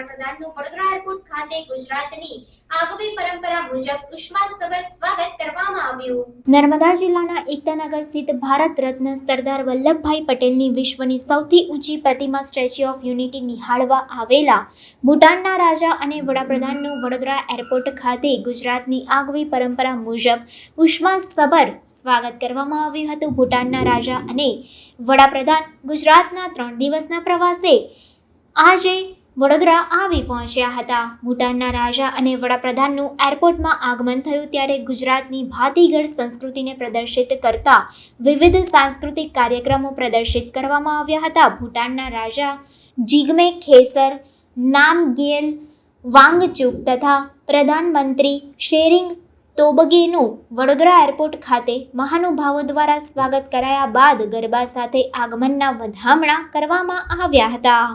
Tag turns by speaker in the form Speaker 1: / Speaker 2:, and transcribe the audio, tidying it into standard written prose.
Speaker 1: વડાપ્રધાનનું Vadodara airport ખાતે ગુજરાતની આગવી પરંપરા મુજબ ઉષ્માસભર સ્વાગત કરવામાં આવ્યું. નર્મદા જિલ્લાના એકતાનગર સ્થિત ભારત રત્ન સરદાર વલ્લભભાઈ પટેલની વિશ્વની સૌથી ઊંચી પ્રતિમા સ્ટેચ્યુ ઓફ યુનિટી નિહાળવા આવેલા ભૂટાનના રાજા અને વડાપ્રધાનનું વડોદરા એરપોર્ટ ખાતે ગુજરાતની આગવી પરંપરા મુજબ ઉષ્માસભર સ્વાગત કરવામાં આવ્યું હતું. ભૂટાનના રાજા અને વડાપ્રધાન ગુજરાતના 3 દિવસના પ્રવાસે આજે વડોદરા આવી પહોંચ્યા હતા. ભૂટાનના રાજા અને વડાપ્રધાનનું એરપોર્ટમાં આગમન થયું ત્યારે ગુજરાતની ભાતીગળ સંસ્કૃતિને પ્રદર્શિત કરતા વિવિધ સાંસ્કૃતિક કાર્યક્રમો પ્રદર્શિત કરવામાં આવ્યા હતા. ભૂટાનના રાજા જિગ્મે ખેસર નામગ્યેલ વાંગચુક તથા પ્રધાનમંત્રી શેરિંગ તોબગેનું વડોદરા એરપોર્ટ ખાતે મહાનુભાવો દ્વારા સ્વાગત કરાયા બાદ ગરબા સાથે આગમનના વધામણા કરવામાં આવ્યા હતા.